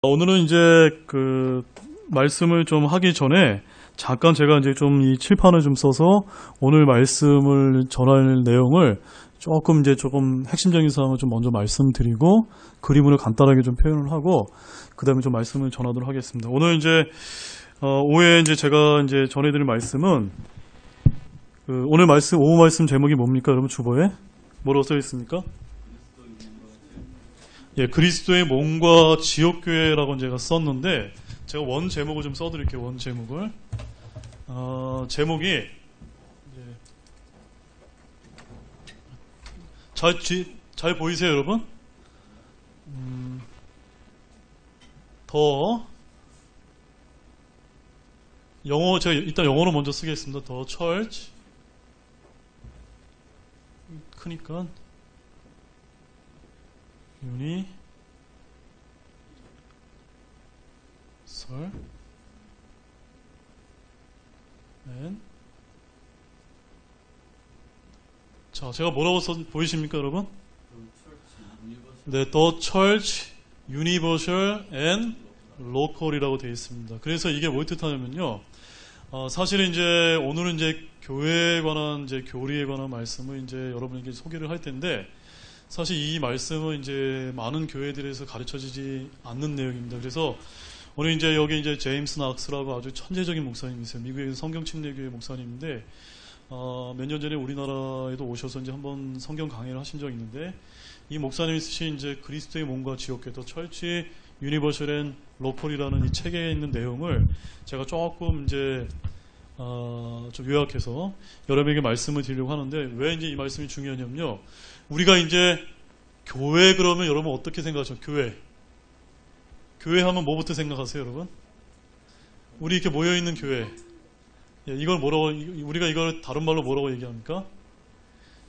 오늘은 이제 그 말씀을 좀 하기 전에 잠깐 제가 이제 좀 이 칠판을 좀 써서 오늘 말씀을 전할 내용을 조금 핵심적인 사항을 좀 먼저 말씀드리고 그림으로 간단하게 좀 표현을 하고 그 다음에 좀 말씀을 전하도록 하겠습니다. 오늘 이제 오후에 이제 제가 이제 전해드릴 말씀은 오늘 오후 말씀 제목이 뭡니까? 여러분 주보에 뭐라고 써 있습니까? 예, 그리스도의 몸과 지역교회라고 제가 썼는데 제가 원 제목을 좀 써드릴게요. 원 제목을 제목이 잘 보이세요, 여러분? 제가 일단 영어로 먼저 쓰겠습니다. 더 철치 크니까 유니 설 자, 제가 뭐라고 보이십니까, 여러분? 네, The Church Universal and Local이라고 되어 있습니다. 그래서 이게 뭘 뜻하냐면요. 사실은 이제 오늘은 이제 교회에 관한 이제 교리에 관한 말씀을 이제 여러분에게 소개를 할 텐데 사실 이 말씀은 이제 많은 교회들에서 가르쳐지지 않는 내용입니다. 그래서 오늘 이제 여기 이제 제임스 낙스라고 아주 천재적인 목사님이세요. 미국의 성경 침례교회 목사님인데 몇 년 전에 우리나라에도 오셔서 이제 한번 성경 강의를 하신 적이 있는데 이 목사님이 쓰신 이제 그리스도의 몸과 지옥교회 더 철치 유니버셜 앤 로컬이라는 이 책에 있는 내용을 제가 조금 이제 좀 요약해서 여러분에게 말씀을 드리려고 하는데 왜 이제 이 말씀이 중요하냐면요. 우리가 이제 교회 그러면 여러분 어떻게 생각하죠? 교회 하면 뭐부터 생각하세요, 여러분? 우리 이렇게 모여 있는 교회. 예, 우리가 이걸 다른 말로 뭐라고 얘기합니까?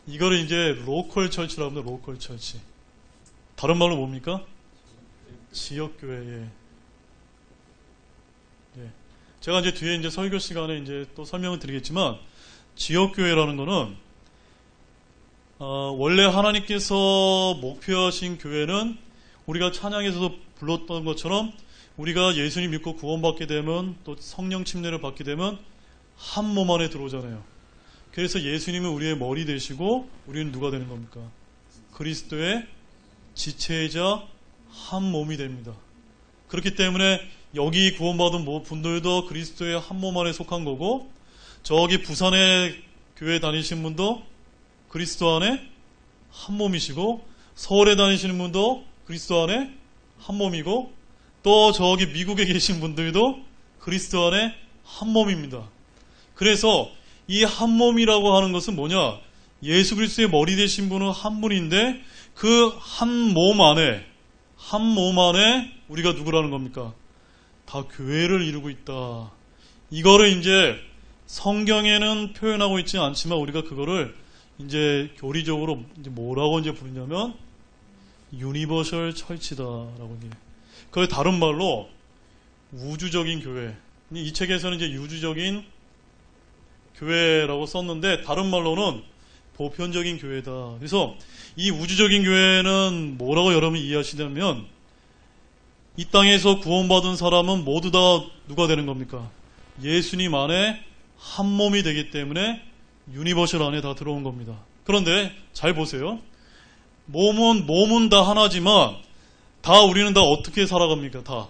이거를 이제 로컬 처치라고 합니다. 로컬 처치. 다른 말로 뭡니까? 지역 교회. 예. 제가 이제 뒤에 이제 설교 시간에 이제 또 설명을 드리겠지만 지역 교회라는 거는 원래 하나님께서 목표하신 교회는 우리가 찬양에서도 불렀던 것처럼 우리가 예수님 믿고 구원받게 되면 또 성령 침례를 받게 되면 한 몸 안에 들어오잖아요. 그래서 예수님은 우리의 머리 되시고 우리는 누가 되는 겁니까? 그리스도의 지체이자 한 몸이 됩니다. 그렇기 때문에 여기 구원받은 분들도 그리스도의 한 몸 안에 속한 거고 저기 부산에 교회 다니신 분도 그리스도 안에 한 몸이시고 서울에 다니시는 분도 그리스도 안에 한 몸이고 또 저기 미국에 계신 분들도 그리스도 안에 한 몸입니다. 그래서 이 한 몸이라고 하는 것은 뭐냐? 예수 그리스도의 머리 되신 분은 한 분인데 그 한 몸 안에 우리가 누구라는 겁니까? 다 교회를 이루고 있다. 이거를 이제 성경에는 표현하고 있지 않지만 우리가 그거를 이제 교리적으로 이제 뭐라고 이제 부르냐면 유니버셜 철치다라고 이제. 그걸 다른 말로 우주적인 교회. 이 책에서는 이제 유주적인 교회라고 썼는데 다른 말로는 보편적인 교회다. 그래서 이 우주적인 교회는 뭐라고 여러분이 이해하시냐면 이 땅에서 구원받은 사람은 모두 다 누가 되는 겁니까? 예수님 안에 한 몸이 되기 때문에 유니버셜 안에 다 들어온 겁니다. 그런데 잘 보세요. 몸은 다 하나지만 우리는 다 어떻게 살아갑니까? 다.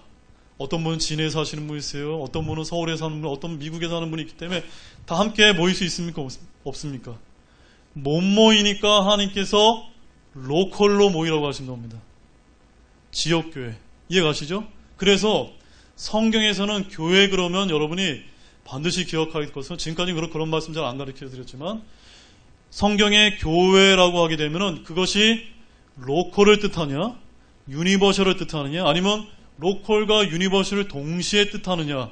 어떤 분은 진해에 사시는 분이 있어요. 어떤 분은 서울에 사는 분, 어떤 분은 미국에 사는 분이 있기 때문에 다 함께 모일 수 있습니까? 없습니까? 못 모이니까 하나님께서 로컬로 모이라고 하신 겁니다. 지역교회. 이해가시죠? 그래서 성경에서는 교회 그러면 여러분이 반드시 기억할 것은 지금까지 그런 말씀 잘 안 가르쳐 드렸지만 성경의 교회라고 하게 되면은 그것이 로컬을 뜻하냐, 유니버셜을 뜻하느냐, 아니면 로컬과 유니버셜을 동시에 뜻하느냐,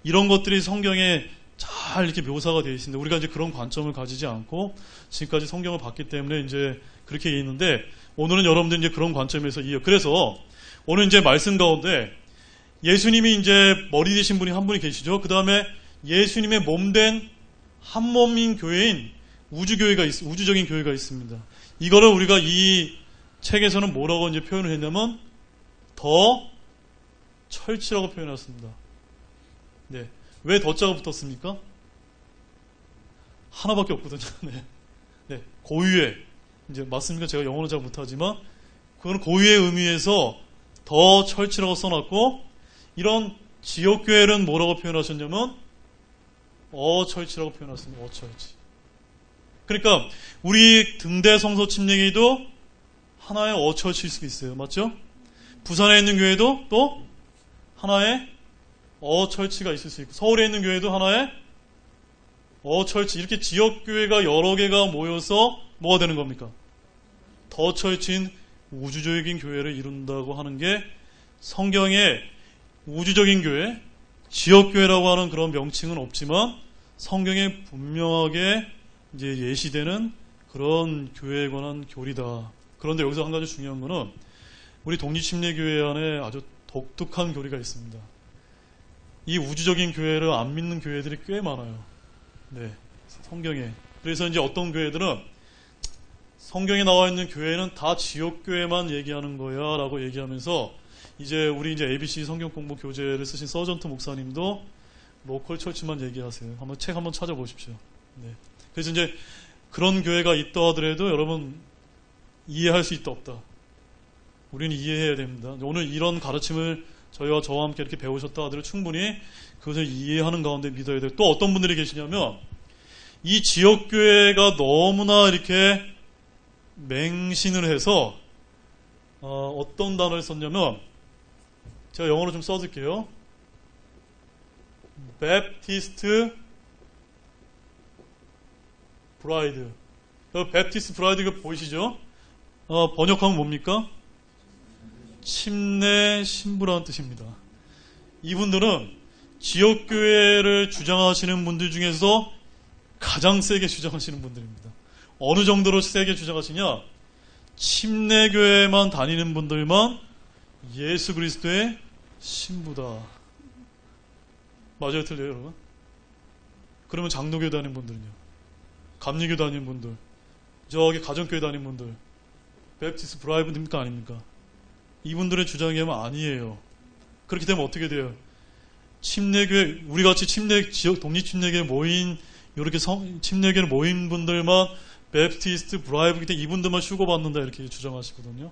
이런 것들이 성경에 잘 이렇게 묘사가 되어 있습니다. 우리가 이제 그런 관점을 가지지 않고 지금까지 성경을 봤기 때문에 이제 그렇게 있는데 오늘은 여러분들 이제 그런 관점에서 그래서 오늘 이제 말씀 가운데 예수님이 이제 머리 되신 분이 한 분이 계시죠. 그 다음에 예수님의 몸된 한 몸인 교회인 우주적인 교회가 있습니다. 이거를 우리가 이 책에서는 뭐라고 이제 표현을 했냐면 더 철치라고 표현했습니다. 네. 왜 덧자가 붙었습니까? 하나밖에 없거든요. 네. 네. 고유의, 이제 맞습니까? 제가 영어는 잘 못하지만, 그건 고유의 의미에서 더 철치라고 써놨고, 이런 지역교회는 뭐라고 표현하셨냐면, 어철치라고 표현하셨습니다. 어철치. 그러니까, 우리 등대 성서 침례기도 하나의 어철치일 수 있어요. 맞죠? 부산에 있는 교회도 또 하나의 어철치가 있을 수 있고, 서울에 있는 교회도 하나의 어철치. 이렇게 지역교회가 여러 개가 모여서 뭐가 되는 겁니까? 더 철치인 우주적인 교회를 이룬다고 하는 게 성경에 우주적인 교회, 지역교회라고 하는 그런 명칭은 없지만 성경에 분명하게 이제 예시되는 그런 교회에 관한 교리다. 그런데 여기서 한 가지 중요한 거는 우리 독립침례교회 안에 아주 독특한 교리가 있습니다. 이 우주적인 교회를 안 믿는 교회들이 꽤 많아요. 네, 성경에. 그래서 이제 어떤 교회들은 성경에 나와 있는 교회는 다 지역교회만 얘기하는 거야 라고 얘기하면서 이제 우리 이제 ABC 성경 공부 교재를 쓰신 서전트 목사님도 로컬 철치만 얘기하세요. 한번 책 한번 찾아보십시오. 네. 그래서 이제 그런 교회가 있다 하더라도 여러분 이해할 수 있다 없다. 우리는 이해해야 됩니다. 오늘 이런 가르침을 저희와 저와 함께 이렇게 배우셨다 하더라도 충분히 그것을 이해하는 가운데 믿어야 돼요. 또 어떤 분들이 계시냐면 이 지역교회가 너무나 이렇게 맹신을 해서 어떤 단어를 썼냐면 제가 영어로 좀 써줄게요. 베프티스트 브라이드. 베프티스트 브라이드 이거 보이시죠? 번역하면 뭡니까? 침례 신부라는 뜻입니다. 이분들은 지역교회를 주장하시는 분들 중에서 가장 세게 주장하시는 분들입니다. 어느 정도로 세게 주장하시냐? 침례교회만 다니는 분들만 예수 그리스도의 신부다. 맞아요, 틀려요, 여러분? 그러면 장로교회 다니는 분들은요? 감리교 다니는 분들, 저기 가정교회 다니는 분들, 베프티스트 브라이브입니까 아닙니까? 이분들의 주장이 아니에요. 그렇게 되면 어떻게 돼요? 침례교회, 우리 같이 지역 독립침례교회 모인, 이렇게 침례교회 모인 분들만 베프티스트 브라이브, 이분들만 휴거받는다 이렇게 주장하시거든요.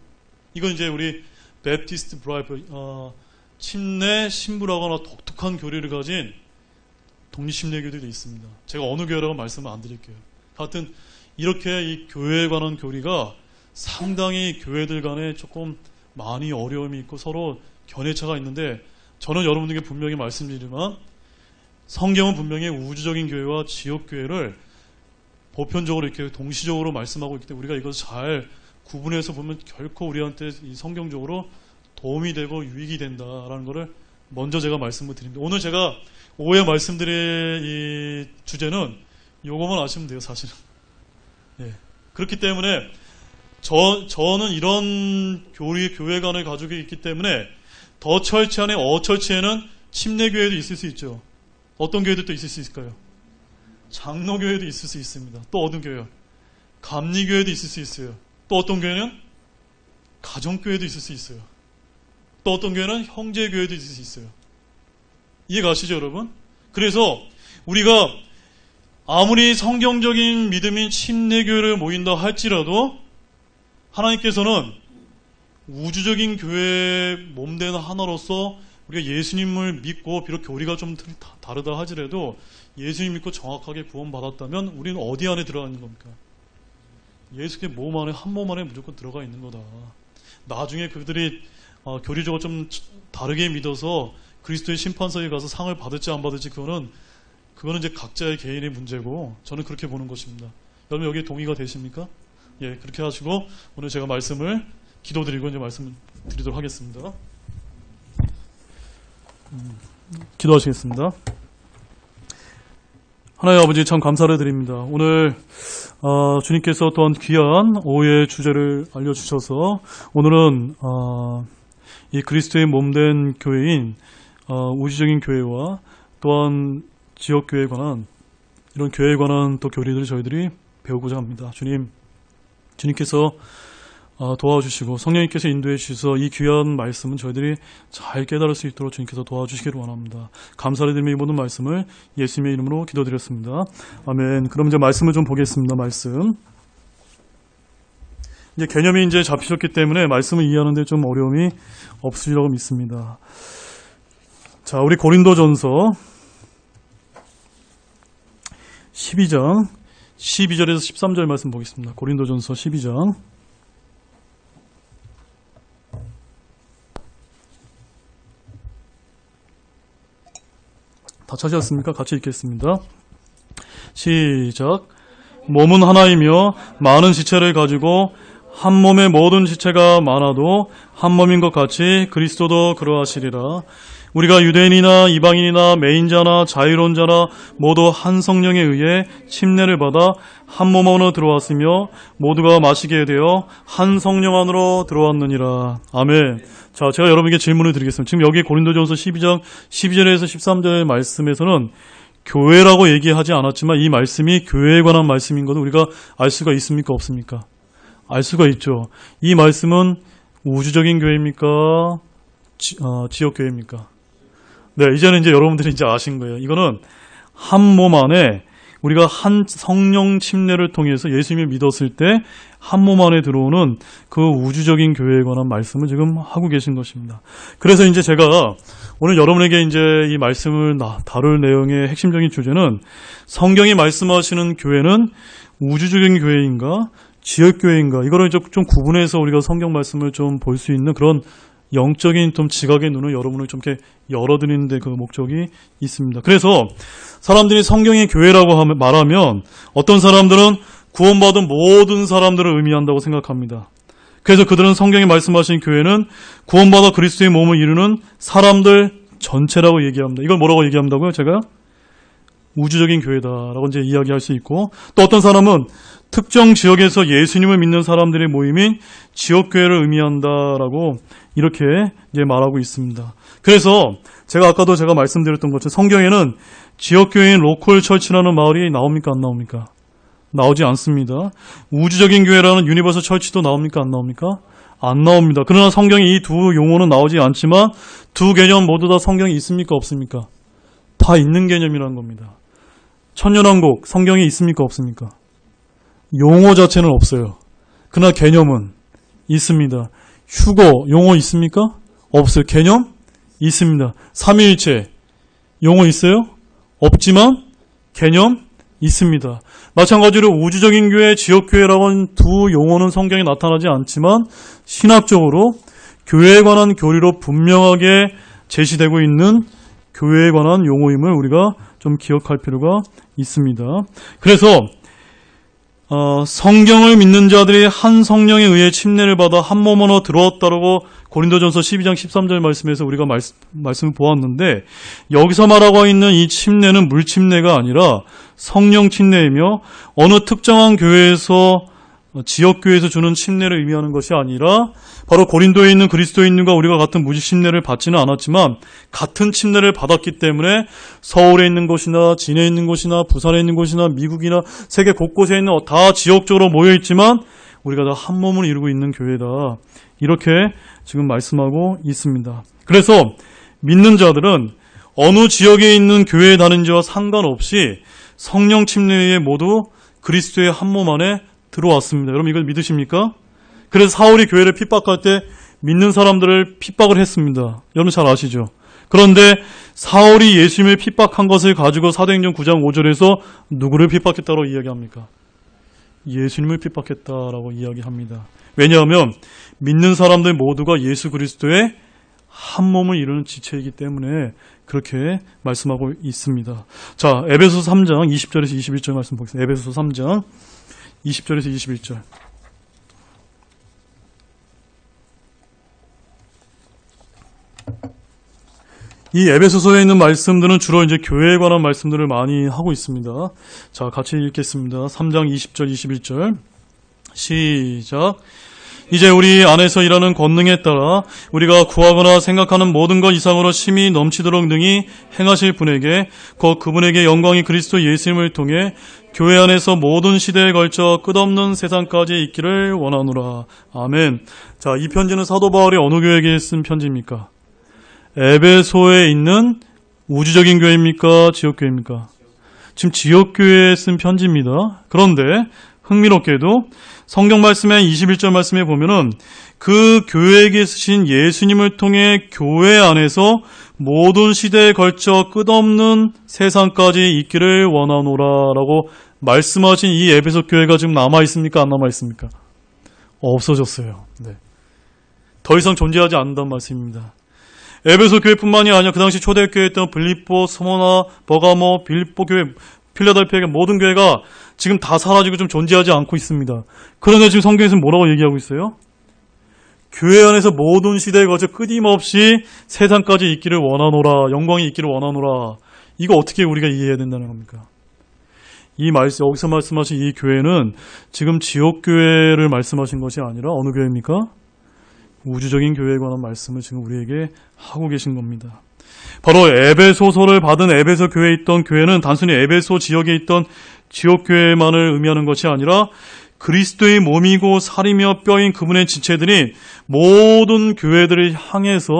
이건 이제 우리 베프티스트 브라이브, 침례 신부라고 하나 독특한 교리를 가진 독립침례교들이 있습니다. 제가 어느 교회라고 말씀을 안 드릴게요. 하여튼 이렇게 이 교회에 관한 교리가 상당히 교회들 간에 조금 많이 어려움이 있고 서로 견해차가 있는데 저는 여러분들께 분명히 말씀드리지만 성경은 분명히 우주적인 교회와 지역교회를 보편적으로 이렇게 동시적으로 말씀하고 있기 때문에 우리가 이것을 잘 구분해서 보면 결코 우리한테 이 성경적으로 도움이 되고 유익이 된다라는 것을 먼저 제가 말씀을 드립니다. 오늘 제가 오후에 말씀드릴 이 주제는 요거만 아시면 돼요, 사실은. 예. 그렇기 때문에 저는 이런 교회관을 가지고 있기 때문에 더 철치 안에 어철치에는 침례교회도 있을 수 있죠. 어떤 교회도 또 있을 수 있을까요? 장로교회도 있을 수 있습니다. 또 어떤 교회요? 감리교회도 있을 수 있어요. 또 어떤 교회는 가정교회도 있을 수 있어요. 또 어떤 교회는 형제교회도 있을 수 있어요. 이해 가시죠, 여러분? 그래서 우리가 아무리 성경적인 믿음인 침례교회를 모인다 할지라도 하나님께서는 우주적인 교회의 몸된 하나로서 우리가 예수님을 믿고 비록 교리가 좀 다르다 하더라도 예수님 믿고 정확하게 구원받았다면 우리는 어디 안에 들어가 있는 겁니까? 예수의 몸 안에, 한 몸 안에 무조건 들어가 있는 거다. 나중에 그들이 교리적으로 좀 다르게 믿어서 그리스도의 심판석에 가서 상을 받을지 안 받을지 그거는 이제 각자의 개인의 문제고 저는 그렇게 보는 것입니다. 여러분 여기 동의가 되십니까? 예, 그렇게 하시고 오늘 제가 말씀을 기도드리고 이제 말씀 드리도록 하겠습니다. 기도하시겠습니다. 하나님 아버지 참 감사를 드립니다. 오늘 주님께서 또한 귀한 오후의 주제를 알려주셔서 오늘은 이 그리스도의 몸된 교회인 우주적인 교회와 또한 지역교회에 관한 이런 교회에 관한 또 교리들을 저희들이 배우고자 합니다. 주님께서 도와주시고 성령님께서 인도해 주셔서 이 귀한 말씀은 저희들이 잘 깨달을 수 있도록 주님께서 도와주시기를 원합니다. 감사를 드리며 이 모든 말씀을 예수님의 이름으로 기도드렸습니다. 아멘. 그럼 이제 말씀을 좀 보겠습니다. 말씀. 이제 개념이 이제 잡히셨기 때문에 말씀을 이해하는데 좀 어려움이 없으리라고 믿습니다. 자, 우리 고린도전서 12장 12절에서 13절 말씀 보겠습니다. 고린도전서 12장. 다 찾으셨습니까? 같이 읽겠습니다. 시작. 몸은 하나이며 많은 지체를 가지고 한 몸의 모든 지체가 많아도 한 몸인 것 같이 그리스도도 그러하시리라. 우리가 유대인이나 이방인이나 매인자나 자유론자나 모두 한 성령에 의해 침례를 받아 한 몸 안으로 들어왔으며 모두가 마시게 되어 한 성령 안으로 들어왔느니라. 아멘. 자, 제가 여러분에게 질문을 드리겠습니다. 지금 여기 고린도전서 12장 12절에서 13절의 말씀에서는 교회라고 얘기하지 않았지만 이 말씀이 교회에 관한 말씀인 것을 우리가 알 수가 있습니까? 없습니까? 알 수가 있죠. 이 말씀은 우주적인 교회입니까? 지역교회입니까? 네, 이제는 이제 여러분들이 이제 아신 거예요. 이거는 한 몸 안에 우리가 한 성령 침례를 통해서 예수님을 믿었을 때 한 몸 안에 들어오는 그 우주적인 교회에 관한 말씀을 지금 하고 계신 것입니다. 그래서 이제 제가 오늘 여러분에게 이제 이 말씀을 다룰 내용의 핵심적인 주제는 성경이 말씀하시는 교회는 우주적인 교회인가 지역교회인가 이거를 좀 구분해서 우리가 성경 말씀을 좀 볼 수 있는 그런 영적인 좀 지각의 눈을 여러분을 좀 이렇게 열어드리는 데 그 목적이 있습니다. 그래서 사람들이 성경의 교회라고 말하면 어떤 사람들은 구원받은 모든 사람들을 의미한다고 생각합니다. 그래서 그들은 성경이 말씀하신 교회는 구원받아 그리스도의 몸을 이루는 사람들 전체라고 얘기합니다. 이걸 뭐라고 얘기한다고요? 제가 우주적인 교회다라고 이제 이야기할 수 있고, 또 어떤 사람은 특정 지역에서 예수님을 믿는 사람들의 모임인 지역교회를 의미한다라고 이렇게 이제 말하고 있습니다. 그래서 아까도 제가 말씀드렸던 것처럼 성경에는 지역교회인 로컬 철치라는 말이 나옵니까? 안 나옵니까? 나오지 않습니다. 우주적인 교회라는 유니버설 철치도 나옵니까? 안 나옵니까? 안 나옵니다. 그러나 성경에 이 두 용어는 나오지 않지만 두 개념 모두 다 성경에 있습니까? 없습니까? 다 있는 개념이라는 겁니다. 천년왕국 성경에 있습니까? 없습니까? 용어 자체는 없어요. 그러나 개념은 있습니다. 휴거 용어 있습니까? 없어요. 개념 있습니다. 삼위일체 용어 있어요? 없지만 개념 있습니다. 마찬가지로 우주적인 교회, 지역교회라고 하는 두 용어는 성경에 나타나지 않지만 신학적으로 교회에 관한 교리로 분명하게 제시되고 있는 교회에 관한 용어임을 우리가 좀 기억할 필요가 있습니다. 그래서 성경을 믿는 자들이 한 성령에 의해 침례를 받아 한 몸 안으로 들어왔다라고 고린도전서 12장 13절 말씀에서 우리가 말씀을 보았는데, 여기서 말하고 있는 이 침례는 물 침례가 아니라 성령 침례이며 어느 특정한 교회에서 지역교회에서 주는 침례를 의미하는 것이 아니라 바로 고린도에 있는 그리스도인들과 우리가 같은 무지 침례를 받지는 않았지만 같은 침례를 받았기 때문에 서울에 있는 곳이나 진해에 있는 곳이나 부산에 있는 곳이나 미국이나 세계 곳곳에 있는 다 지역적으로 모여있지만 우리가 다 한 몸을 이루고 있는 교회다. 이렇게 지금 말씀하고 있습니다. 그래서 믿는 자들은 어느 지역에 있는 교회에 다니는지와 상관없이 성령 침례에 모두 그리스도의 한 몸 안에 들어왔습니다. 여러분 이걸 믿으십니까? 그래서 사울이 교회를 핍박할 때 믿는 사람들을 핍박을 했습니다. 여러분 잘 아시죠? 그런데 사울이 예수님을 핍박한 것을 가지고 사도행전 9장 5절에서 누구를 핍박했다고 이야기합니까? 예수님을 핍박했다라고 이야기합니다. 왜냐하면 믿는 사람들 모두가 예수 그리스도의 한 몸을 이루는 지체이기 때문에 그렇게 말씀하고 있습니다. 자, 에베소서 3장 20절에서 21절 말씀 보겠습니다. 에베소서 3장 20절에서 21절. 이 에베소서에 있는 말씀들은 주로 이제 교회에 관한 말씀들을 많이 하고 있습니다. 자, 같이 읽겠습니다. 3장 20절, 21절. 시작. 이제 우리 안에서 일하는 권능에 따라 우리가 구하거나 생각하는 모든 것 이상으로 심히 넘치도록 능히 행하실 분에게 곧 그분에게 영광이 그리스도 예수님을 통해 교회 안에서 모든 시대에 걸쳐 끝없는 세상까지 있기를 원하노라. 아멘. 자, 이 편지는 사도 바울이 어느 교회에게 쓴 편지입니까? 에베소에 있는 우주적인 교회입니까? 지역교회입니까? 지금 지역교회에 쓴 편지입니다. 그런데 흥미롭게도 성경 말씀의 21절 말씀에 보면은 그 교회에게 쓰신 예수님을 통해 교회 안에서 모든 시대에 걸쳐 끝없는 세상까지 있기를 원하노라 라고 말씀하신 이 에베소 교회가 지금 남아있습니까? 안 남아있습니까? 없어졌어요. 네. 더 이상 존재하지 않는다는 말씀입니다. 에베소 교회뿐만이 아니라 그 당시 초대교회였던 빌립보, 스모나, 버가모, 빌립보 교회, 필라델피아 모든 교회가 지금 다 사라지고 좀 존재하지 않고 있습니다. 그런데 지금 성경에서는 뭐라고 얘기하고 있어요? 교회 안에서 모든 시대에 걸쳐 끊임없이 세상까지 있기를 원하노라, 영광이 있기를 원하노라. 이거 어떻게 우리가 이해해야 된다는 겁니까? 이 말씀, 여기서 말씀하신 이 교회는 지금 지역교회를 말씀하신 것이 아니라 어느 교회입니까? 우주적인 교회에 관한 말씀을 지금 우리에게 하고 계신 겁니다. 바로 에베소서를 받은 에베소 교회에 있던 교회는 단순히 에베소 지역에 있던 지역교회만을 의미하는 것이 아니라 그리스도의 몸이고 살이며 뼈인 그분의 지체들이 모든 교회들을 향해서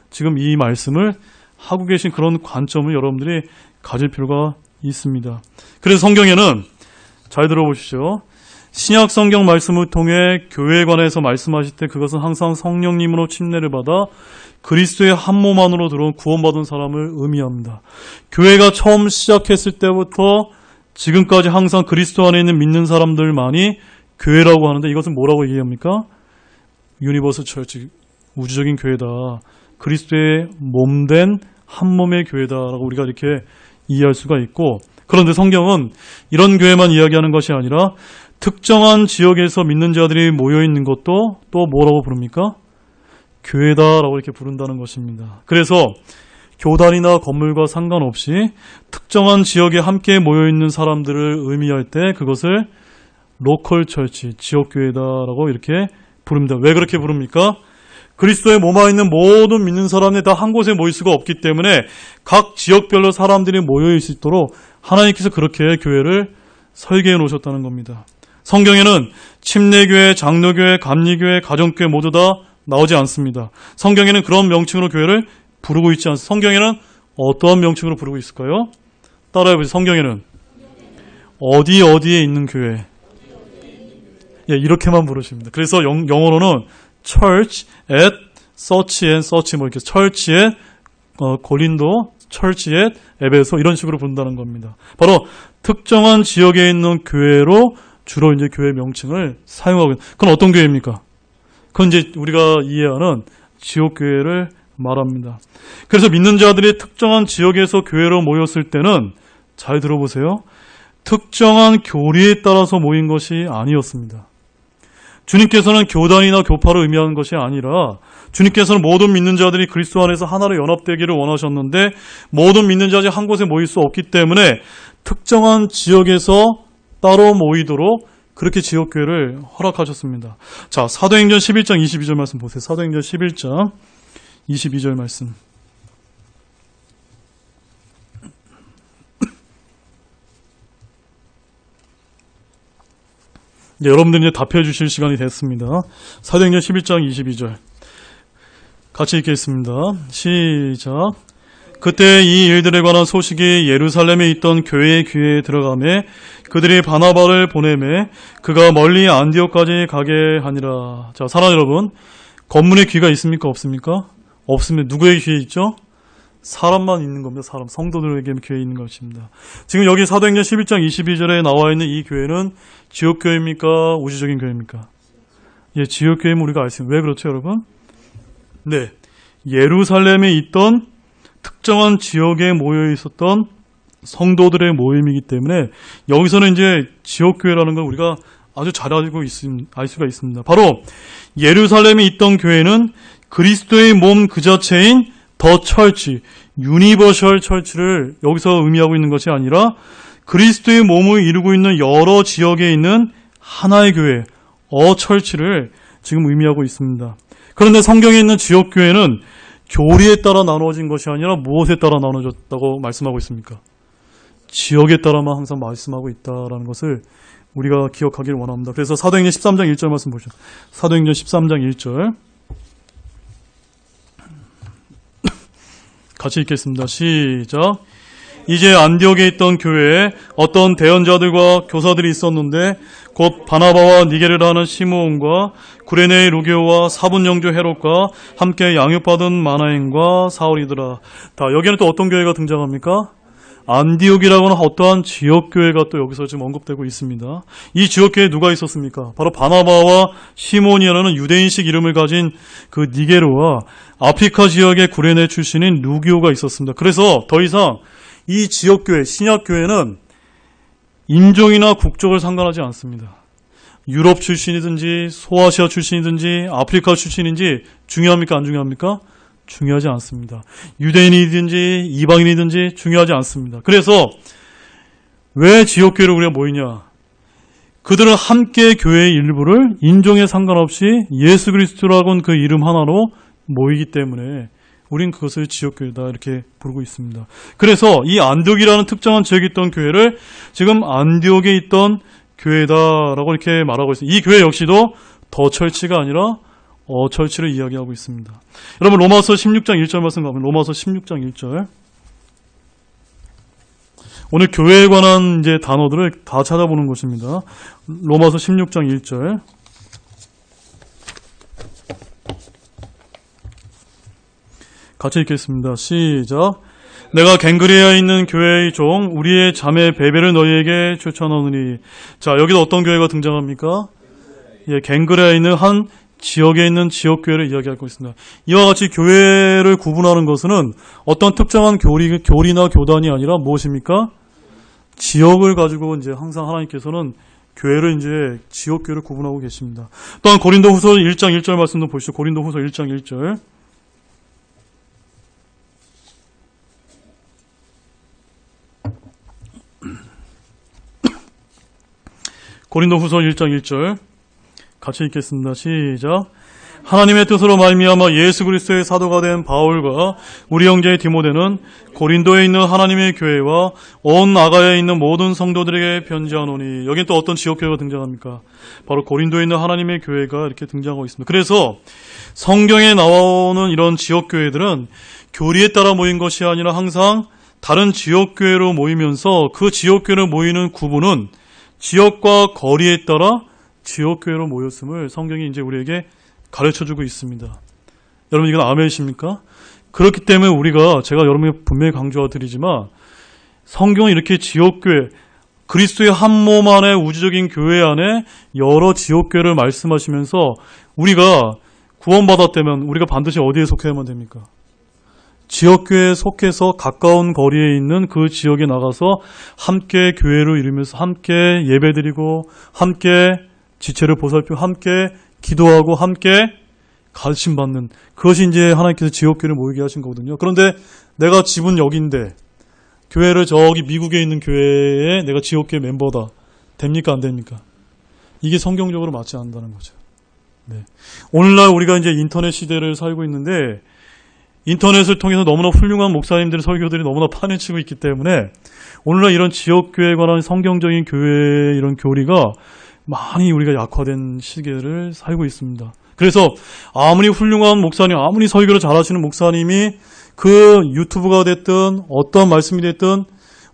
지금 이 말씀을 하고 계신 그런 관점을 여러분들이 가질 필요가 있습니다. 그래서 성경에는 잘 들어보십시오. 신약 성경 말씀을 통해 교회에 관해서 말씀하실 때 그것은 항상 성령님으로 침례를 받아 그리스도의 한 몸 안으로 들어온 구원받은 사람을 의미합니다. 교회가 처음 시작했을 때부터 지금까지 항상 그리스도 안에 있는 믿는 사람들만이 교회라고 하는데 이것은 뭐라고 얘기합니까? 유니버스 철치, 우주적인 교회다. 그리스도의 몸된 한 몸의 교회다라고 우리가 이렇게 이해할 수가 있고, 그런데 성경은 이런 교회만 이야기하는 것이 아니라 특정한 지역에서 믿는 자들이 모여있는 것도 또 뭐라고 부릅니까? 교회다라고 이렇게 부른다는 것입니다. 그래서 교단이나 건물과 상관없이 특정한 지역에 함께 모여있는 사람들을 의미할 때 그것을 로컬 철치, 지역교회다라고 이렇게 부릅니다. 왜 그렇게 부릅니까? 그리스도의 몸 안에 있는 모든 믿는 사람들이 다 한 곳에 모일 수가 없기 때문에 각 지역별로 사람들이 모여있을 수 있도록 하나님께서 그렇게 교회를 설계해 놓으셨다는 겁니다. 성경에는 침례교회, 장로교회, 감리교회, 가정교회 모두 다 나오지 않습니다. 성경에는 그런 명칭으로 교회를 부르고 있지 않습니다. 성경에는 어떠한 명칭으로 부르고 있을까요? 따라해보세요. 성경에는 어디에 있는 교회. 예, 이렇게만 부르십니다. 그래서 영어로는 church at such and such 뭐 이렇게 church at 고린도, church at 에베소 이런 식으로 부른다는 겁니다. 바로 특정한 지역에 있는 교회로 주로 이제 교회 명칭을 사용하고 있는. 그건 어떤 교회입니까? 그건 이제 우리가 이해하는 지역교회를 말합니다. 그래서 믿는 자들이 특정한 지역에서 교회로 모였을 때는 잘 들어보세요. 특정한 교리에 따라서 모인 것이 아니었습니다. 주님께서는 교단이나 교파를 의미하는 것이 아니라 주님께서는 모든 믿는 자들이 그리스도 안에서 하나로 연합되기를 원하셨는데 모든 믿는 자들이 한 곳에 모일 수 없기 때문에 특정한 지역에서 따로 모이도록 그렇게 지역교회를 허락하셨습니다. 자, 사도행전 11장 22절 말씀 보세요. 사도행전 11장 22절 말씀. 네, 여러분들이 이제 답해 주실 시간이 됐습니다. 사도행전 11장 22절. 같이 읽겠습니다. 시작. 그때 이 일들에 관한 소식이 예루살렘에 있던 교회의 귀에 들어가매 그들이 바나바를 보내매 그가 멀리 안디옥까지 가게 하니라. 자, 사랑하는 여러분, 건물에 귀가 있습니까? 없습니까? 없으면 누구의 귀에 있죠? 사람만 있는 겁니다. 사람, 성도들에게 귀에 있는 것입니다. 지금 여기 사도행전 11장 22절에 나와 있는 이 교회는 지역교회입니까? 우주적인 교회입니까? 예, 지역교회면 우리가 알 수 있습니다. 왜 그렇죠, 여러분? 네, 예루살렘에 있던 특정한 지역에 모여 있었던 성도들의 모임이기 때문에 여기서는 이제 지역교회라는 걸 우리가 아주 잘 알 수가 있습니다. 바로 예루살렘에 있던 교회는 그리스도의 몸 그 자체인 더 철치, 유니버셜 철치를 여기서 의미하고 있는 것이 아니라 그리스도의 몸을 이루고 있는 여러 지역에 있는 하나의 교회, 철치를 지금 의미하고 있습니다. 그런데 성경에 있는 지역교회는 교리에 따라 나누어진 것이 아니라 무엇에 따라 나눠졌다고 말씀하고 있습니까? 지역에 따라만 항상 말씀하고 있다는 것을 우리가 기억하기를 원합니다. 그래서 사도행전 13장 1절 말씀 보시죠. 사도행전 13장 1절 같이 읽겠습니다. 시작. 이제 안디옥에 있던 교회에 어떤 대언자들과 교사들이 있었는데 곧 바나바와 니게르라 하는 시므온과 구레네의 루게오와 사분영주 헤롯과 함께 양육받은 마나엔과 사울이더라. 여기에는 또 어떤 교회가 등장합니까? 안디옥이라고는 어떠한 지역교회가 또 여기서 지금 언급되고 있습니다. 이 지역교회에 누가 있었습니까? 바로 바나바와 시몬이라는 유대인식 이름을 가진 그 니게르와 아프리카 지역의 구레네 출신인 루기오가 있었습니다. 그래서 더 이상 이 지역교회, 신약교회는 인종이나 국적을 상관하지 않습니다. 유럽 출신이든지 소아시아 출신이든지 아프리카 출신인지 중요합니까? 안 중요합니까? 중요하지 않습니다. 유대인이든지 이방인이든지 중요하지 않습니다. 그래서 왜 지역교회로 우리가 모이냐? 그들은 함께 교회의 일부를 인종에 상관없이 예수 그리스도라고 하는 그 이름 하나로 모이기 때문에 우린 그것을 지역교회다 이렇게 부르고 있습니다. 그래서 이 안디옥이라는 특정한 지역에 있던 교회를 지금 안디옥에 있던 교회다라고 이렇게 말하고 있습니다. 이 교회 역시도 더 철치가 아니라 어철치를 이야기하고 있습니다. 여러분 로마서 16장 1절 말씀 가면 로마서 16장 1절 오늘 교회에 관한 이제 단어들을 다 찾아보는 것입니다. 로마서 16장 1절 같이 읽겠습니다. 시작. 내가 갱그레아에 있는 교회의 종 우리의 자매 베베를 너희에게 추천하노니. 자, 여기도 어떤 교회가 등장합니까? 예, 갱그레아에 있는 한 지역에 있는 지역교회를 이야기하고 있습니다. 이와 같이 교회를 구분하는 것은 어떤 특정한 교리나 교단이 아니라 무엇입니까? 지역을 가지고 이제 항상 하나님께서는 교회를 이제 지역교회를 구분하고 계십니다. 또한 고린도후서 1장 1절 말씀도 보시죠. 고린도후서 1장 1절. 고린도후서 1장 1절 같이 읽겠습니다. 시작. 하나님의 뜻으로 말미암아 예수 그리스도의 사도가 된 바울과 우리 형제 디모데는 고린도에 있는 하나님의 교회와 온 아가야에 있는 모든 성도들에게 편지하노니. 여긴 또 어떤 지역교회가 등장합니까? 바로 고린도에 있는 하나님의 교회가 이렇게 등장하고 있습니다. 그래서 성경에 나오는 이런 지역교회들은 교리에 따라 모인 것이 아니라 항상 다른 지역교회로 모이면서 그 지역교회로 모이는 구분은 지역과 거리에 따라 지역교회로 모였음을 성경이 이제 우리에게 가르쳐주고 있습니다. 여러분 이건 아멘이십니까? 그렇기 때문에 우리가 제가 여러분에게 분명히 강조드리지만 성경은 이렇게 지역교회, 그리스도의 한 몸 안에 우주적인 교회 안에 여러 지역교회를 말씀하시면서 우리가 구원받았다면 우리가 반드시 어디에 속해야만 됩니까? 지역교회에 속해서 가까운 거리에 있는 그 지역에 나가서 함께 교회를 이루면서 함께 예배드리고 함께 지체를 보살피고 함께 기도하고 함께 가르침받는 그것이 이제 하나님께서 지역교회를 모이게 하신 거거든요. 그런데 내가 집은 여기인데 교회를 저기 미국에 있는 교회에 내가 지역교회 멤버다. 됩니까? 안 됩니까? 이게 성경적으로 맞지 않는다는 거죠. 네. 오늘날 우리가 이제 인터넷 시대를 살고 있는데 인터넷을 통해서 너무나 훌륭한 목사님들의 설교들이 너무나 판을 치고 있기 때문에 오늘날 이런 지역교회에 관한 성경적인 교회의 이런 교리가 많이 우리가 약화된 시기를 살고 있습니다. 그래서 아무리 훌륭한 목사님, 아무리 설교를 잘하시는 목사님이 그 유튜브가 됐든 어떠한 말씀이 됐든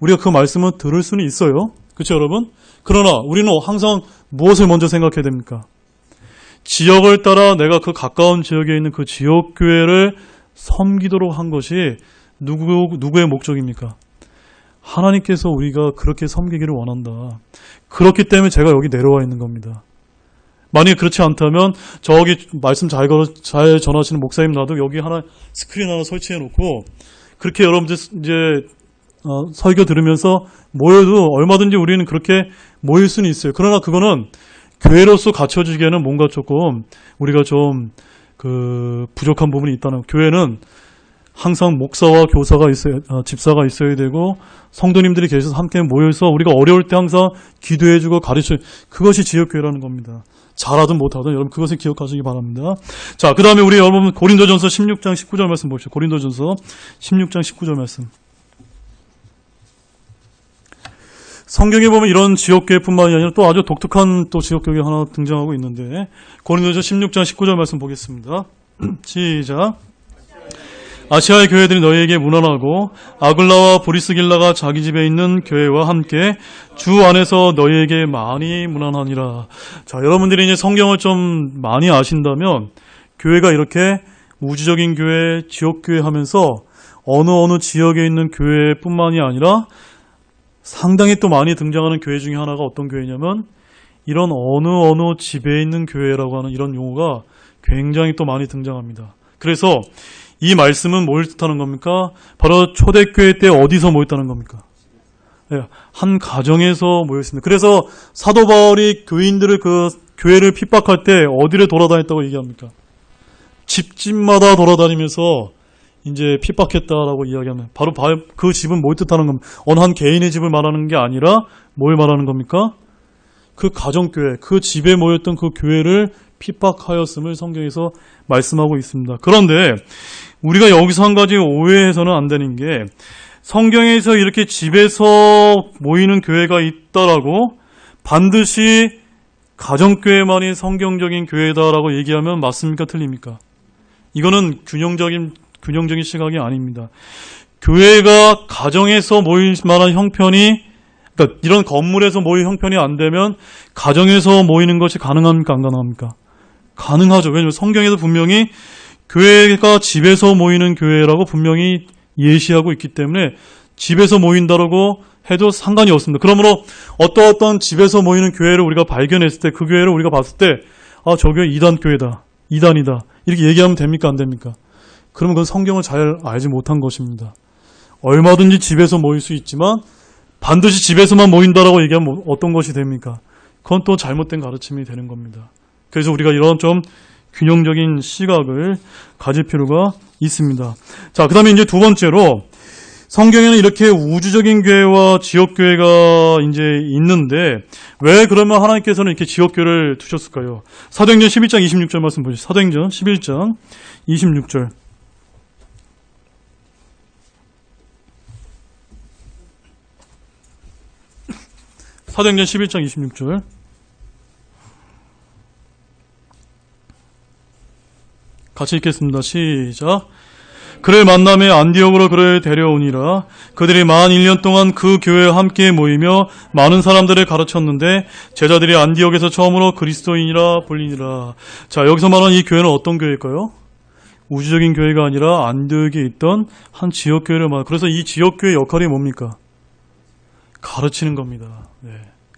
우리가 그 말씀을 들을 수는 있어요. 그렇죠 여러분? 그러나 우리는 항상 무엇을 먼저 생각해야 됩니까? 지역을 따라 내가 그 가까운 지역에 있는 그 지역교회를 섬기도록 한 것이 누구의 목적입니까? 하나님께서 우리가 그렇게 섬기기를 원한다. 그렇기 때문에 제가 여기 내려와 있는 겁니다. 만약에 그렇지 않다면 저기 말씀 잘 전하시는 목사님 나도 여기 하나 스크린 하나 설치해 놓고 그렇게 여러분들 이제 설교 들으면서 모여도 얼마든지 우리는 그렇게 모일 수는 있어요. 그러나 그거는 교회로서 갖춰지기에는 뭔가 조금 우리가 좀 부족한 부분이 있다는, 교회는 항상 목사와 교사가 있어야, 집사가 있어야 되고 성도님들이 계셔서 함께 모여서 우리가 어려울 때 항상 기도해주고 가르쳐, 그것이 지역교회라는 겁니다. 잘하든 못하든 여러분 그것을 기억하시기 바랍니다. 자, 그 다음에 우리 여러분 고린도전서 16장 19절 말씀 보시죠. 고린도전서 16장 19절 말씀. 성경에 보면 이런 지역교회뿐만이 아니라 또 아주 독특한 또 지역교회 하나 등장하고 있는데, 고린도전서 16장 19절 말씀 보겠습니다. 시작. 아시아의 교회들이 너희에게 문안하고 아글라와 브리스길라가 자기 집에 있는 교회와 함께 주 안에서 너희에게 많이 문안하니라. 자, 여러분들이 이제 성경을 좀 많이 아신다면 교회가 이렇게 우주적인 교회, 지역교회 하면서 어느 지역에 있는 교회뿐만이 아니라 상당히 또 많이 등장하는 교회 중에 하나가 어떤 교회냐면 이런 어느 집에 있는 교회라고 하는 이런 용어가 굉장히 또 많이 등장합니다. 그래서 이 말씀은 뭘 뜻하는 겁니까? 바로 초대교회 때 어디서 모였다는 겁니까? 한 가정에서 모였습니다. 그래서 사도 바울이 교인들을 그 교회를 핍박할 때 어디를 돌아다녔다고 얘기합니까? 집집마다 돌아다니면서 이제 핍박했다라고 이야기하면 바로 그 집은 뭘 뜻하는 겁니까? 어느 한 개인의 집을 말하는 게 아니라 뭘 말하는 겁니까? 그 가정교회, 그 집에 모였던 그 교회를 핍박하였음을 성경에서 말씀하고 있습니다. 그런데 우리가 여기서 한 가지 오해해서는 안 되는 게, 성경에서 이렇게 집에서 모이는 교회가 있다라고 반드시 가정교회만이 성경적인 교회다라고 얘기하면 맞습니까? 틀립니까? 이거는 균형적인 시각이 아닙니다. 교회가 가정에서 모일 만한 형편이, 그러니까 이런 건물에서 모일 형편이 안 되면 가정에서 모이는 것이 가능합니까? 안 가능합니까? 가능하죠. 왜냐하면 성경에서 분명히 교회가 집에서 모이는 교회라고 분명히 예시하고 있기 때문에 집에서 모인다라고 해도 상관이 없습니다. 그러므로 어떤 집에서 모이는 교회를 우리가 발견했을 때, 그 교회를 우리가 봤을 때, 아, 저 교회 이단 교회다, 이단이다, 이렇게 얘기하면 됩니까? 안 됩니까? 그러면 그건 성경을 잘 알지 못한 것입니다. 얼마든지 집에서 모일 수 있지만 반드시 집에서만 모인다라고 얘기하면 어떤 것이 됩니까? 그건 또 잘못된 가르침이 되는 겁니다. 그래서 우리가 이런 좀 균형적인 시각을 가질 필요가 있습니다. 자, 그 다음에 이제 두 번째로, 성경에는 이렇게 우주적인 교회와 지역교회가 이제 있는데, 왜 그러면 하나님께서는 이렇게 지역교회를 두셨을까요? 사도행전 11장 26절 말씀 보시죠. 사도행전 11장 26절. 사도행전 11장 26절. 같이 읽겠습니다. 시작. 그를 만남에 안디옥으로 그를 데려오니라. 그들이 만 1년 동안 그 교회와 함께 모이며 많은 사람들을 가르쳤는데 제자들이 안디옥에서 처음으로 그리스도인이라 불리니라. 자, 여기서 말하는 이 교회는 어떤 교회일까요? 우주적인 교회가 아니라 안디옥에 있던 한 지역교회를 말합니다. 그래서 이 지역교회의 역할이 뭡니까? 가르치는 겁니다. 네,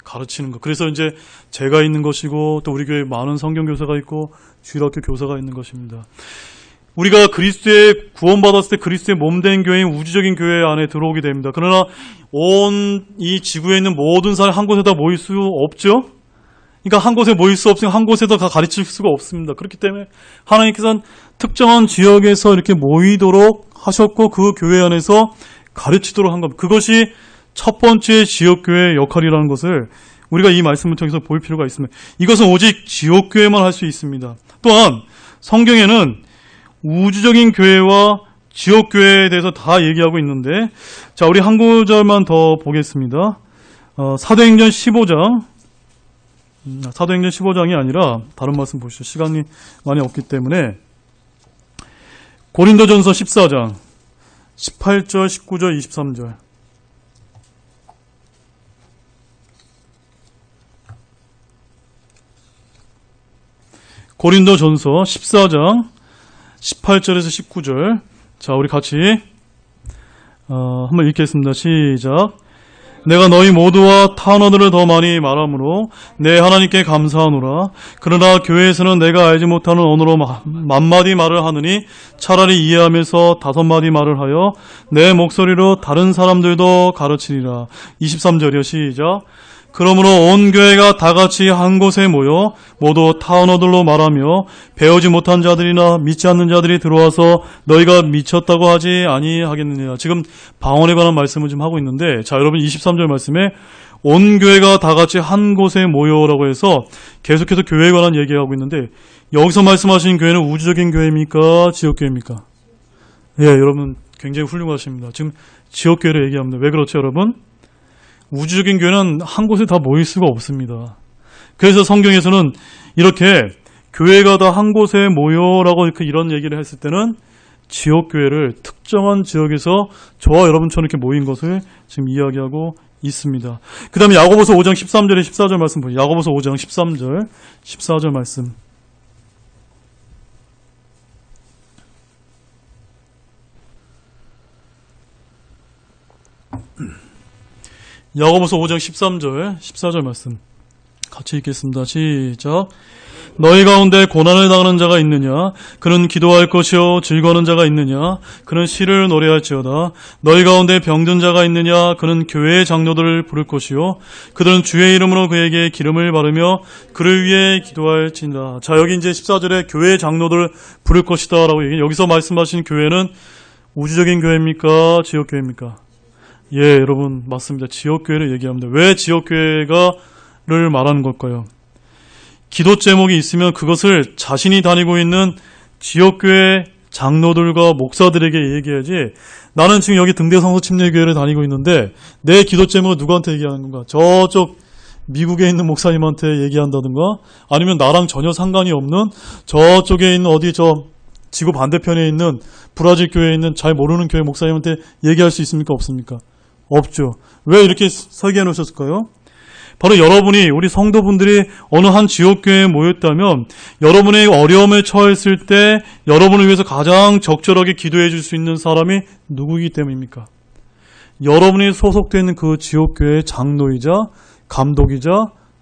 가르치는 것. 그래서 이제 제가 있는 것이고, 또 우리 교회에 많은 성경교사가 있고 주일학교 교사가 있는 것입니다. 우리가 그리스도의 구원받았을 때 그리스도의 몸된 교회인 우주적인 교회 안에 들어오게 됩니다. 그러나 온 이 지구에 있는 모든 사람이 한 곳에다 모일 수 없죠? 그러니까 한 곳에 모일 수 없으면 한 곳에다 다 가르칠 수가 없습니다. 그렇기 때문에 하나님께서는 특정한 지역에서 이렇게 모이도록 하셨고, 그 교회 안에서 가르치도록 한 겁니다. 그것이 첫 번째 지역교회의 역할이라는 것을 우리가 이 말씀을 통해서 볼 필요가 있습니다. 이것은 오직 지역교회만 할 수 있습니다. 또한 성경에는 우주적인 교회와 지역교회에 대해서 다 얘기하고 있는데, 자, 우리 한 구절만 더 보겠습니다. 사도행전 15장, 사도행전 15장이 아니라 다른 말씀 보시죠. 시간이 많이 없기 때문에 고린도전서 14장 18절, 19절, 23절. 고린도전서 14장 18절에서 19절. 자, 우리 같이 한번 읽겠습니다. 시작. 내가 너희 모두와 타 언어들을 더 많이 말하므로 내 하나님께 감사하노라. 그러나 교회에서는 내가 알지 못하는 언어로 만마디 말을 하느니 차라리 이해하면서 5마디 말을 하여 내 목소리로 다른 사람들도 가르치리라. 23절이요. 시작. 그러므로 온 교회가 다 같이 한 곳에 모여 모두 타언어들로 말하며 배우지 못한 자들이나 믿지 않는 자들이 들어와서 너희가 미쳤다고 하지 아니하겠느냐. 지금 방언에 관한 말씀을 좀 하고 있는데, 자, 여러분 23절 말씀에 온 교회가 다 같이 한 곳에 모여라고 해서 계속해서 교회에 관한 얘기하고 있는데, 여기서 말씀하신 교회는 우주적인 교회입니까? 지역교회입니까? 예, 여러분 굉장히 훌륭하십니다. 지금 지역교회를 얘기합니다. 왜 그렇죠, 여러분? 우주적인 교회는 한 곳에 다 모일 수가 없습니다. 그래서 성경에서는 이렇게 교회가 다 한 곳에 모여라고 이런 얘기를 했을 때는 지역교회를 특정한 지역에서 저와 여러분처럼 이렇게 모인 것을 지금 이야기하고 있습니다. 그 다음에 야고보서 5장 13절에 14절 말씀 보세요. 야고보서 5장 13절, 14절 말씀. 야고보서 5장 13절, 14절 말씀 같이 읽겠습니다. 시작. 너희 가운데 고난을 당하는 자가 있느냐? 그는 기도할 것이요 즐거워하는 자가 있느냐? 그는 시를 노래할지어다. 너희 가운데 병든 자가 있느냐? 그는 교회의 장로들을 부를 것이요 그들은 주의 이름으로 그에게 기름을 바르며 그를 위해 기도할지니라. 자, 여기 이제 14절에 교회의 장로들을 부를 것이다 라고 얘기해요. 여기서 말씀하신 교회는 우주적인 교회입니까? 지역교회입니까? 예, 여러분 맞습니다. 지역교회를 얘기합니다. 왜 지역교회가를 말하는 걸까요? 기도 제목이 있으면 그것을 자신이 다니고 있는 지역교회 장로들과 목사들에게 얘기해야지, 나는 지금 여기 등대성서 침례교회를 다니고 있는데 내 기도 제목을 누구한테 얘기하는 건가? 저쪽 미국에 있는 목사님한테 얘기한다든가, 아니면 나랑 전혀 상관이 없는 저쪽에 있는 어디 저 지구 반대편에 있는 브라질 교회에 있는 잘 모르는 교회 목사님한테 얘기할 수 있습니까? 없습니까? 없죠. 왜 이렇게 설계해 놓으셨을까요? 바로 여러분이, 우리 성도분들이 어느 한 지역교회에 모였다면 여러분의 어려움에 처했을 때 여러분을 위해서 가장 적절하게 기도해 줄 수 있는 사람이 누구이기 때문입니까? 여러분이 소속되어 있는 그 지역교회의 장로이자 감독이자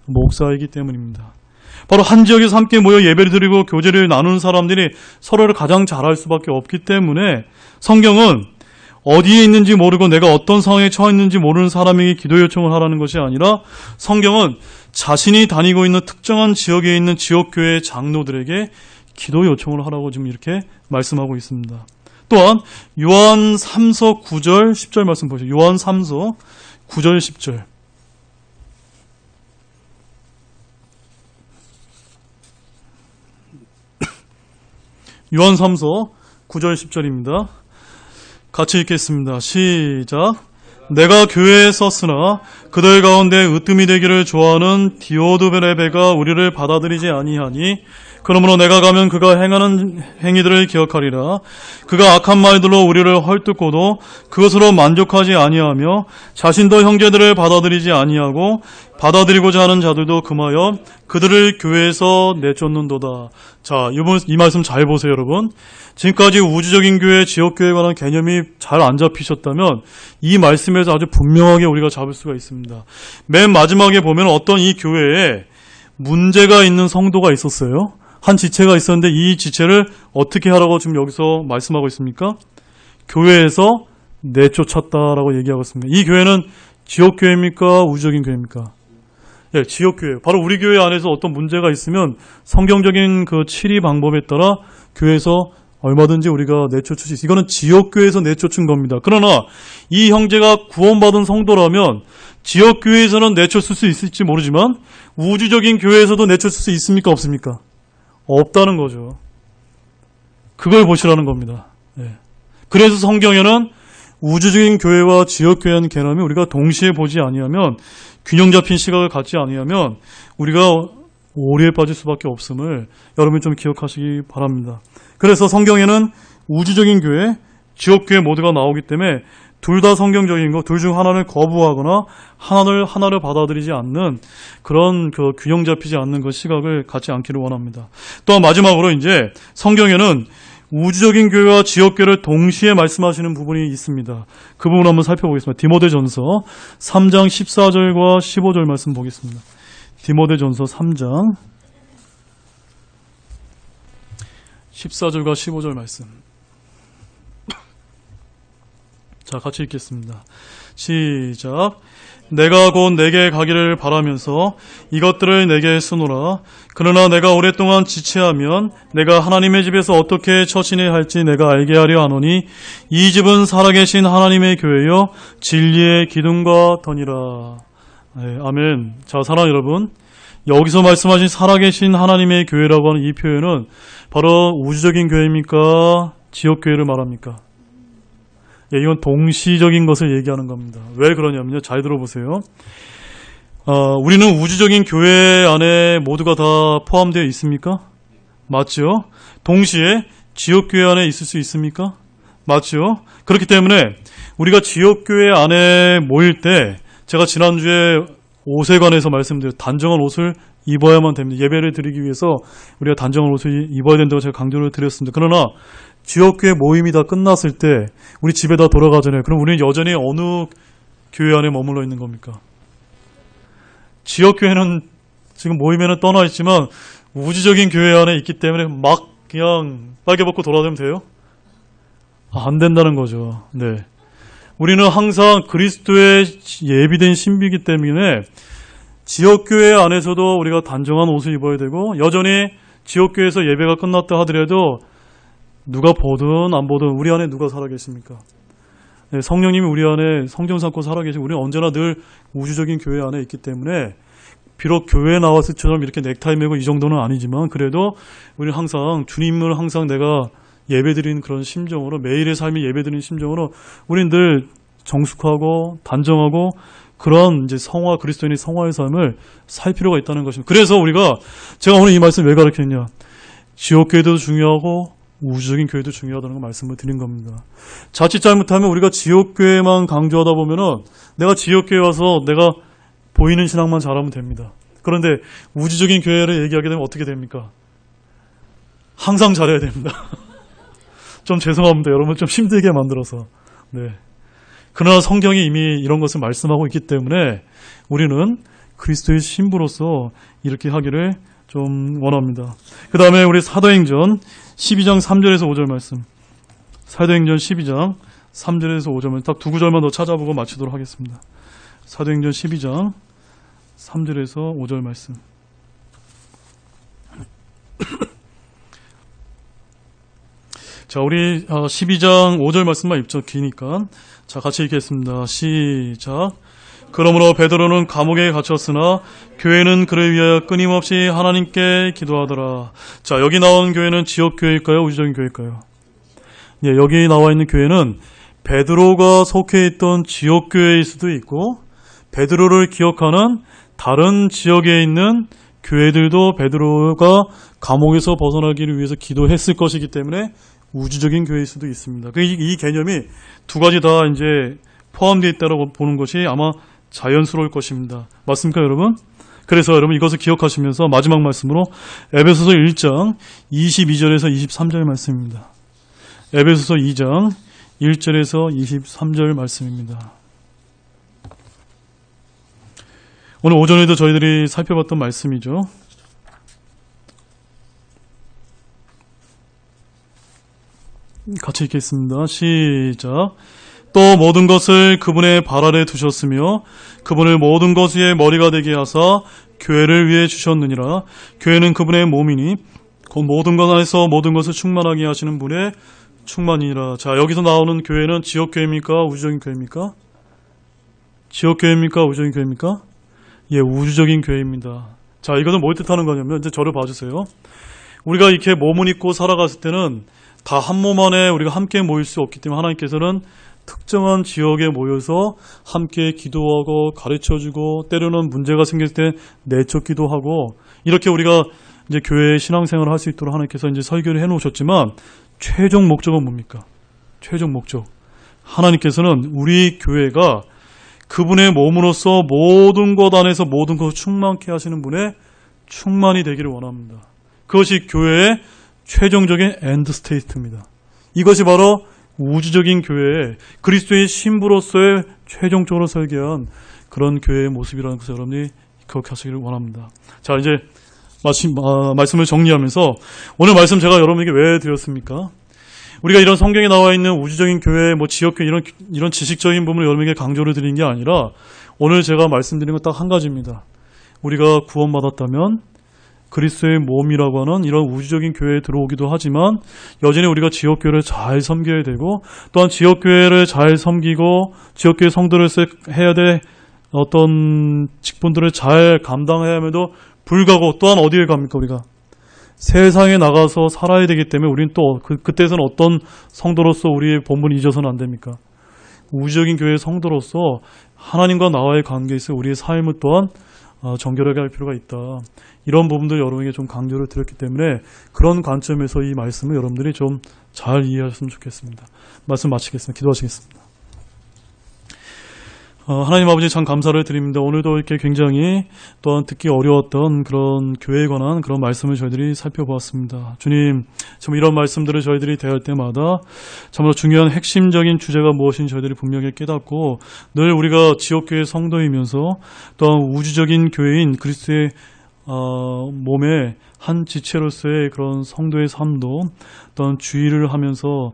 목사이기 때문입니다. 바로 한 지역에서 함께 모여 예배를 드리고 교제를 나누는 사람들이 서로를 가장 잘할 수밖에 없기 때문에 성경은 어디에 있는지 모르고 내가 어떤 상황에 처했는지 모르는 사람에게 기도 요청을 하라는 것이 아니라, 성경은 자신이 다니고 있는 특정한 지역에 있는 지역교회 장로들에게 기도 요청을 하라고 지금 이렇게 말씀하고 있습니다. 또한 요한 3서 9절 10절 말씀 보시죠. 요한 3서 9절 10절. 요한 3서 9절 10절입니다. 같이 읽겠습니다. 시작. 내가 교회에 썼으나 그들 가운데 으뜸이 되기를 좋아하는 디오드베레베가 우리를 받아들이지 아니하니, 그러므로 내가 가면 그가 행하는 행위들을 기억하리라. 그가 악한 말들로 우리를 헐뜯고도 그것으로 만족하지 아니하며 자신도 형제들을 받아들이지 아니하고 받아들이고자 하는 자들도 금하여 그들을 교회에서 내쫓는도다. 자, 이 말씀 잘 보세요, 여러분. 지금까지 우주적인 교회, 지역교회에 관한 개념이 잘 안 잡히셨다면 이 말씀에서 아주 분명하게 우리가 잡을 수가 있습니다. 맨 마지막에 보면 어떤 이 교회에 문제가 있는 성도가 있었어요. 한 지체가 있었는데 이 지체를 어떻게 하라고 지금 여기서 말씀하고 있습니까? 교회에서 내쫓았다라고 얘기하고 있습니다. 이 교회는 지역교회입니까? 우주적인 교회입니까? 예, 지역교회. 바로 우리 교회 안에서 어떤 문제가 있으면 성경적인 그 치리 방법에 따라 교회에서 얼마든지 우리가 내쫓을 수 있어요. 이거는 지역교회에서 내쫓은 겁니다. 그러나 이 형제가 구원받은 성도라면 지역교회에서는 내쫓을 수 있을지 모르지만 우주적인 교회에서도 내쫓을 수 있습니까? 없습니까? 없다는 거죠. 그걸 보시라는 겁니다. 예. 그래서 성경에는 우주적인 교회와 지역교회라는 개념이 우리가 동시에 보지 아니하면, 균형 잡힌 시각을 갖지 아니하면 우리가 오류에 빠질 수밖에 없음을 여러분이 좀 기억하시기 바랍니다. 그래서 성경에는 우주적인 교회, 지역교회 모두가 나오기 때문에 둘 다 성경적인 거, 둘 중 하나를 거부하거나 하나를 받아들이지 않는 그런 그 균형 잡히지 않는 그 시각을 갖지 않기를 원합니다. 또한 마지막으로 이제 성경에는 우주적인 교회와 지역교회를 동시에 말씀하시는 부분이 있습니다. 그 부분 한번 살펴보겠습니다. 디모데전서 3장 14절과 15절 말씀 보겠습니다. 디모데전서 3장 14절과 15절 말씀. 자, 같이 읽겠습니다. 시작. 내가 곧 내게 가기를 바라면서 이것들을 내게 쓰노라. 그러나 내가 오랫동안 지체하면 내가 하나님의 집에서 어떻게 처신해야 할지 내가 알게 하려 하노니 이 집은 살아계신 하나님의 교회요 진리의 기둥과 던이라. 네, 아멘. 자, 사랑하는 여러분, 여기서 말씀하신 살아계신 하나님의 교회라고 하는 이 표현은 바로 우주적인 교회입니까? 지역교회를 말합니까? 예, 이건 동시적인 것을 얘기하는 겁니다. 왜 그러냐면요. 잘 들어보세요. 우리는 우주적인 교회 안에 모두가 다 포함되어 있습니까? 맞죠? 동시에 지역교회 안에 있을 수 있습니까? 맞죠? 그렇기 때문에 우리가 지역교회 안에 모일 때 제가 지난주에 옷에 관해서 말씀드렸 단정한 옷을 입어야만 됩니다. 예배를 드리기 위해서 우리가 단정한 옷을 입어야 된다고 제가 강조를 드렸습니다. 그러나 지역교회 모임이 다 끝났을 때 우리 집에 다 돌아가잖아요. 그럼 우리는 여전히 어느 교회 안에 머물러 있는 겁니까? 지역교회는 지금 모임에는 떠나 있지만 우주적인 교회 안에 있기 때문에 막 그냥 빨개 벗고 돌아다니면 돼요? 안 된다는 거죠. 네. 우리는 항상 그리스도의 예비된 신비이기 때문에 지역교회 안에서도 우리가 단정한 옷을 입어야 되고 여전히 지역교회에서 예배가 끝났다 하더라도 누가 보든 안 보든 우리 안에 누가 살아계십니까? 네, 성령님이 우리 안에 성전 삼고 살아계시고 우리는 언제나 늘 우주적인 교회 안에 있기 때문에 비록 교회에 나왔을 때처럼 이렇게 넥타이 매고 이 정도는 아니지만 그래도 우리는 항상 주님을 항상 내가 예배드리는 그런 심정으로 매일의 삶이 예배드리는 심정으로 우리는 늘 정숙하고 단정하고 그런 이제 성화 그리스도인의 성화의 삶을 살 필요가 있다는 것입니다. 그래서 우리가 제가 오늘 이 말씀 왜 가르쳤냐? 지역교회도 중요하고 우주적인 교회도 중요하다는 걸 말씀을 드린 겁니다. 자칫 잘못하면 우리가 지역교회만 강조하다 보면은 내가 지역교회 와서 내가 보이는 신앙만 잘하면 됩니다. 그런데 우주적인 교회를 얘기하게 되면 어떻게 됩니까? 항상 잘해야 됩니다. 좀 죄송합니다. 여러분 좀 힘들게 만들어서. 네. 그러나 성경이 이미 이런 것을 말씀하고 있기 때문에 우리는 그리스도의 신부로서 이렇게 하기를 좀 원합니다. 그 다음에 우리 사도행전 12장 3절에서 5절 말씀. 사도행전 12장 3절에서 5절만 딱 두 구절만 더 찾아보고 마치도록 하겠습니다. 사도행전 12장 3절에서 5절 말씀. 자, 우리 12장 5절 말씀만 읽죠. 기니까. 자, 같이 읽겠습니다. 시작. 그러므로 베드로는 감옥에 갇혔으나 교회는 그를 위하여 끊임없이 하나님께 기도하더라. 자, 여기 나온 교회는 지역교회일까요? 우주적인 교회일까요? 예, 여기 나와 있는 교회는 베드로가 속해 있던 지역교회일 수도 있고 베드로를 기억하는 다른 지역에 있는 교회들도 베드로가 감옥에서 벗어나기를 위해서 기도했을 것이기 때문에 우주적인 교회일 수도 있습니다. 이 개념이 두 가지 다 이제 포함되어 있다고 보는 것이 아마 자연스러울 것입니다. 맞습니까, 여러분? 그래서 여러분 이것을 기억하시면서 마지막 말씀으로 에베소서 1장 22절에서 23절 말씀입니다. 에베소서 2장 1절에서 23절 말씀입니다. 오늘 오전에도 저희들이 살펴봤던 말씀이죠. 같이 읽겠습니다. 시작. 또 모든 것을 그분의 발 아래 두셨으며 그분을 모든 것 위에 머리가 되게 하사 교회를 위해 주셨느니라. 교회는 그분의 몸이니 곧 모든 것 안에서 모든 것을 충만하게 하시는 분의 충만이니라. 자, 여기서 나오는 교회는 지역교회입니까? 우주적인 교회입니까? 지역교회입니까? 우주적인 교회입니까? 예, 우주적인 교회입니다. 자, 이것은 뭘 뜻하는 거냐면 이제 저를 봐주세요. 우리가 이렇게 몸을 입고 살아갔을 때는 다 한 몸 안에 우리가 함께 모일 수 없기 때문에 하나님께서는 특정한 지역에 모여서 함께 기도하고 가르쳐주고 때로는 문제가 생길 때 내쫓기도 하고 이렇게 우리가 이제 교회의 신앙생활을 할 수 있도록 하나님께서 이제 설계를 해놓으셨지만 최종 목적은 뭡니까? 최종 목적. 하나님께서는 우리 교회가 그분의 몸으로서 모든 것 안에서 모든 것을 충만케 하시는 분의 충만이 되기를 원합니다. 그것이 교회의 최종적인 엔드 스테이트입니다. 이것이 바로 우주적인 교회의 그리스도의 신부로서의 최종적으로 설계한 그런 교회의 모습이라는 것을 여러분이 기억하시기를 원합니다. 자, 이제 말씀을 정리하면서 오늘 말씀 제가 여러분에게 왜 드렸습니까? 우리가 이런 성경에 나와 있는 우주적인 교회, 뭐 지역교회 이런 지식적인 부분을 여러분에게 강조를 드린 게 아니라 오늘 제가 말씀드린 건 딱 한 가지입니다. 우리가 구원받았다면 그리스도의 몸이라고 하는 이런 우주적인 교회에 들어오기도 하지만 여전히 우리가 지역교회를 잘 섬겨야 되고 또한 지역교회를 잘 섬기고 지역교회 성도로서 해야 될 어떤 직분들을 잘 감당해야 함에도 불구하고 또한 어디에 갑니까? 우리가 세상에 나가서 살아야 되기 때문에 우리는 또 그때서는 어떤 성도로서 우리의 본분을 잊어서는 안 됩니까? 우주적인 교회의 성도로서 하나님과 나와의 관계에서 우리의 삶을 또한 정결하게 할 필요가 있다. 이런 부분들 여러분에게 좀 강조를 드렸기 때문에 그런 관점에서 이 말씀을 여러분들이 좀 잘 이해하셨으면 좋겠습니다. 말씀 마치겠습니다. 기도하시겠습니다. 하나님 아버지 참 감사를 드립니다. 오늘도 이렇게 굉장히 또한 듣기 어려웠던 그런 교회에 관한 그런 말씀을 저희들이 살펴보았습니다. 주님, 참 이런 말씀들을 저희들이 대할 때마다 참으로 중요한 핵심적인 주제가 무엇인지 저희들이 분명히 깨닫고 늘 우리가 지역교회 성도이면서 또한 우주적인 교회인 그리스도의 몸의 한 지체로서의 그런 성도의 삶도 또한 주의를 하면서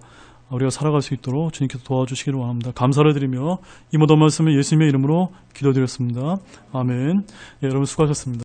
우리가 살아갈 수 있도록 주님께서 도와주시기를 원합니다. 감사를 드리며 이 모든 말씀을 예수님의 이름으로 기도드렸습니다. 아멘. 예, 여러분 수고하셨습니다.